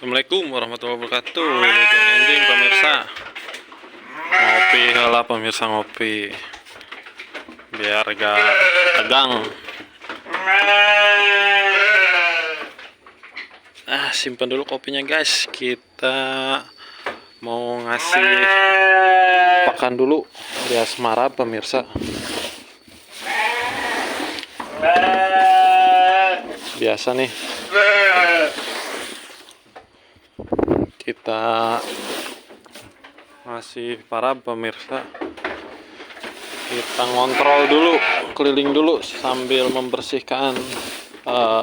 Assalamualaikum warahmatullahi wabarakatuh. Lutut anjing pemirsa. Ngopi lah pemirsa, ngopi. Biar gak tegang. Simpan dulu kopinya guys. Kita mau ngasih pakan dulu di asmara pemirsa. Biasa nih. Kita ngasih para pemirsa, kita ngontrol dulu, keliling dulu sambil membersihkan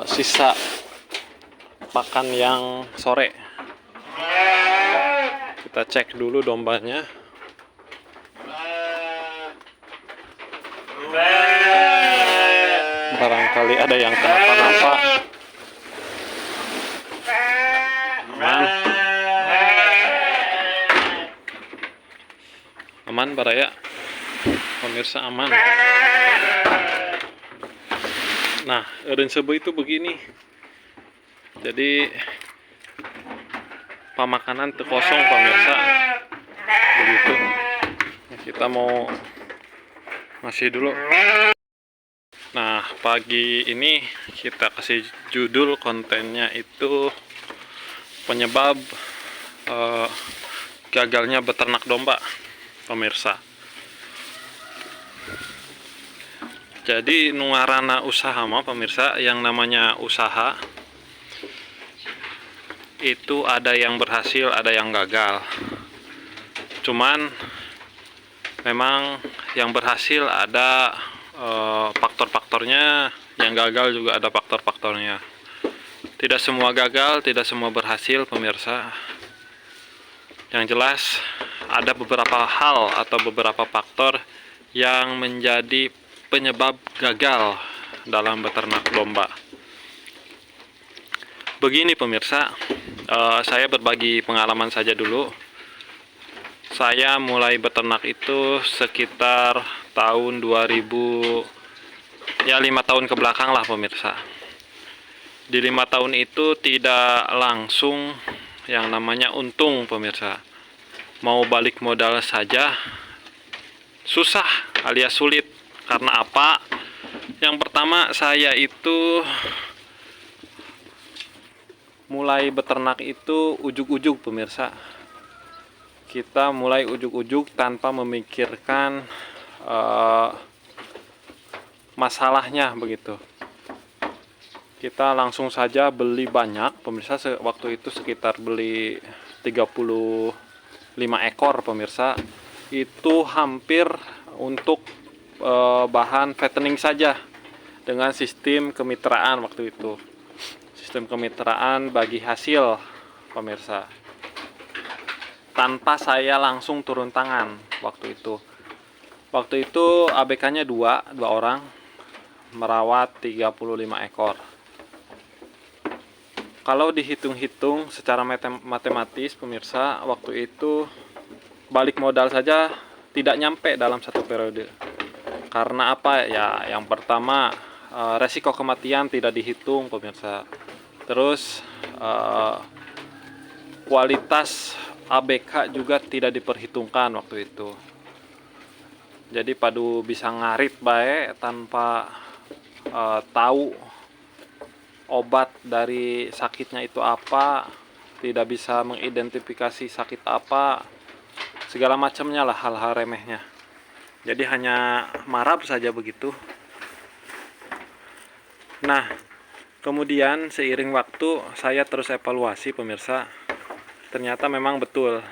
sisa pakan yang sore. Kita cek dulu dombanya. Barangkali ada yang kenapa-napa. Aman baraya pemirsa, aman. Nah, eureun seubeuh itu begini, jadi pemakanan teu kosong pemirsa, begitu. Kita mau ngasih dulu. Nah, pagi ini kita kasih judul kontennya itu penyebab gagalnya beternak domba pemirsa. Jadi nuarana usaha mah pemirsa, yang namanya usaha itu ada yang berhasil, ada yang gagal. Cuman memang yang berhasil ada faktor-faktornya, yang gagal juga ada faktor-faktornya. Tidak semua gagal, tidak semua berhasil pemirsa. Yang jelas ada beberapa hal atau beberapa faktor yang menjadi penyebab gagal dalam beternak domba. Begini pemirsa, saya berbagi pengalaman saja dulu. Saya mulai beternak itu sekitar tahun 2000, ya 5 tahun ke belakang lah pemirsa. Di 5 tahun itu tidak langsung yang namanya untung pemirsa. Mau balik modal saja susah alias sulit. Karena apa? Yang pertama, saya itu mulai beternak itu ujug-ujug pemirsa. Kita mulai ujug-ujug tanpa memikirkan masalahnya begitu. Kita langsung saja beli banyak pemirsa. Waktu itu sekitar beli 35 ekor pemirsa. Itu hampir untuk bahan fattening saja, dengan sistem kemitraan waktu itu. Sistem kemitraan bagi hasil pemirsa. Tanpa saya langsung turun tangan waktu itu. Waktu itu ABK-nya dua orang merawat 35 ekor. Kalau dihitung-hitung secara matematis pemirsa, waktu itu balik modal saja tidak nyampe dalam satu periode. Karena apa ya? Yang pertama, resiko kematian tidak dihitung pemirsa. Terus kualitas ABK juga tidak diperhitungkan waktu itu. Jadi padu bisa ngarit bae tanpa tahu obat dari sakitnya itu apa, tidak bisa mengidentifikasi sakit apa, segala macamnya lah, hal-hal remehnya. Jadi hanya marab saja begitu. Nah, kemudian seiring waktu saya terus evaluasi pemirsa. Ternyata memang betul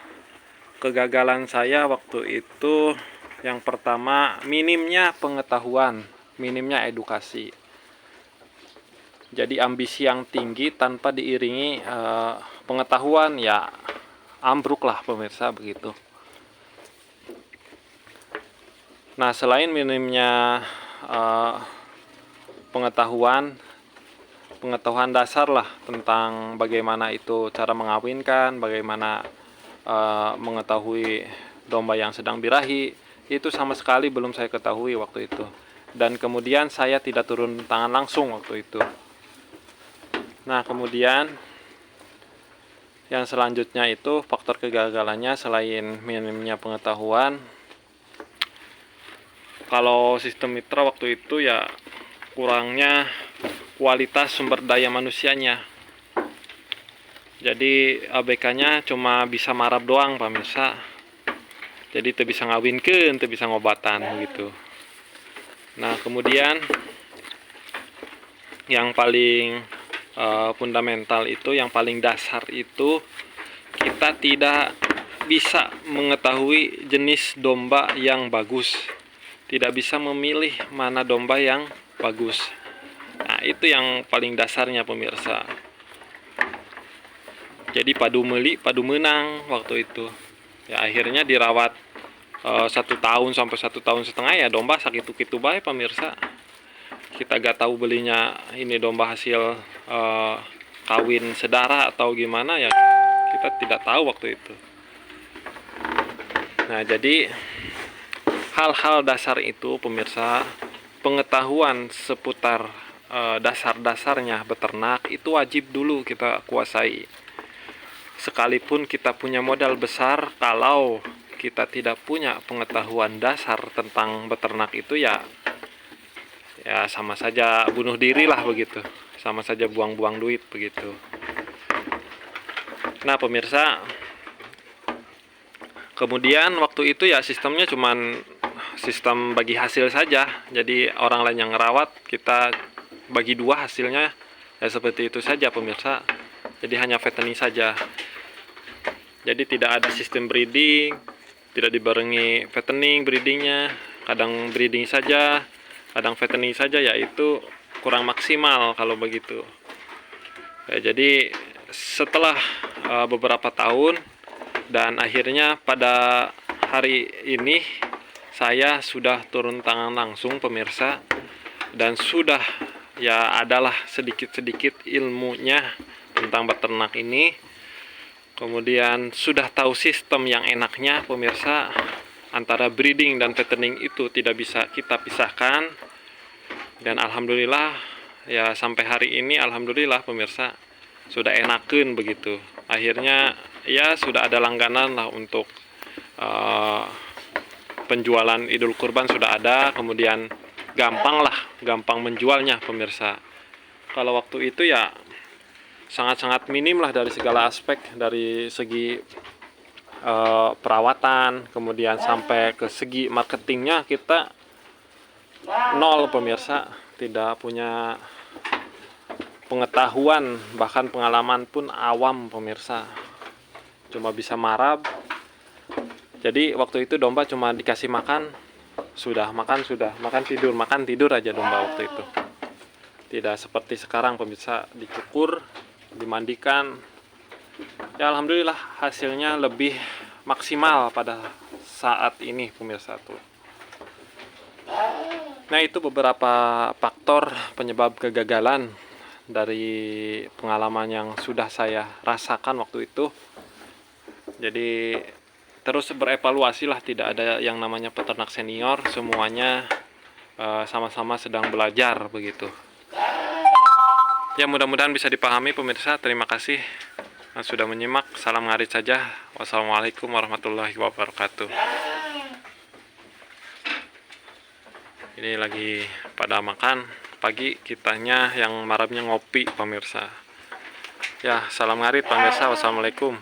kegagalan saya waktu itu. Yang pertama, minimnya pengetahuan, minimnya edukasi. Jadi ambisi yang tinggi tanpa diiringi pengetahuan, ya ambruk lah pemirsa begitu. Nah, selain minimnya pengetahuan dasar lah tentang bagaimana itu cara mengawinkan, bagaimana mengetahui domba yang sedang birahi, itu sama sekali belum saya ketahui waktu itu. Dan kemudian saya tidak turun tangan langsung waktu itu. Nah, kemudian Yang selanjutnya itu faktor kegagalannya selain minimnya pengetahuan, kalau sistem mitra waktu itu ya kurangnya kualitas sumber daya manusianya. Jadi ABK-nya cuma bisa marab doang pemirsa. Jadi itu bisa ngawinkeun, itu bisa ngobatan gitu. Nah kemudian yang paling fundamental itu, yang paling dasar itu, kita tidak bisa mengetahui jenis domba yang bagus, tidak bisa memilih mana domba yang bagus. Nah itu yang paling dasarnya pemirsa. Jadi padu meli padu menang waktu itu ya, akhirnya dirawat 1 tahun sampai 1,5 tahun ya domba sakit itu bae pemirsa. Kita gak tahu belinya ini domba hasil kawin sedara atau gimana ya, kita tidak tahu waktu itu. Nah jadi hal-hal dasar itu pemirsa, pengetahuan seputar dasar-dasarnya beternak itu wajib dulu kita kuasai. Sekalipun kita punya modal besar, kalau kita tidak punya pengetahuan dasar tentang beternak itu ya sama saja bunuh diri lah begitu, sama saja buang-buang duit begitu. Nah pemirsa, kemudian waktu itu ya sistemnya cuman sistem bagi hasil saja. Jadi orang lain yang ngerawat, kita bagi dua hasilnya ya, seperti itu saja pemirsa. Jadi hanya fattening saja. Jadi tidak ada sistem breeding, tidak dibarengi fattening breedingnya, kadang breeding saja, kadang fattening saja, yaitu kurang maksimal kalau begitu. Ya, jadi setelah beberapa tahun dan akhirnya pada hari ini saya sudah turun tangan langsung pemirsa, dan sudah ya adalah sedikit-sedikit ilmunya tentang beternak ini. Kemudian sudah tahu sistem yang enaknya pemirsa, antara breeding dan fattening itu tidak bisa kita pisahkan. Dan alhamdulillah ya sampai hari ini alhamdulillah pemirsa sudah enakeun begitu. Akhirnya ya sudah ada langganan lah untuk penjualan Idul Kurban sudah ada, kemudian gampang menjualnya pemirsa. Kalau waktu itu ya sangat-sangat minim lah dari segala aspek, dari segi perawatan, kemudian sampai ke segi marketingnya kita nol pemirsa, tidak punya pengetahuan, bahkan pengalaman pun awam pemirsa, cuma bisa marab. Jadi waktu itu domba cuma dikasih makan makan tidur aja domba waktu itu. Tidak seperti sekarang pemirsa, dicukur, dimandikan. Ya alhamdulillah hasilnya lebih maksimal pada saat ini pemirsa tuh. Nah itu beberapa faktor penyebab kegagalan dari pengalaman yang sudah saya rasakan waktu itu. Jadi terus berevaluasi lah, tidak ada yang namanya peternak senior, semuanya sama-sama sedang belajar begitu. Ya mudah-mudahan bisa dipahami pemirsa. Terima kasih sudah menyimak. Salam ngarit saja. Wassalamualaikum warahmatullahi wabarakatuh. Ini lagi pada makan pagi, kitanya yang marabnya ngopi pemirsa. Ya salam ngarit pemirsa. Wassalamualaikum.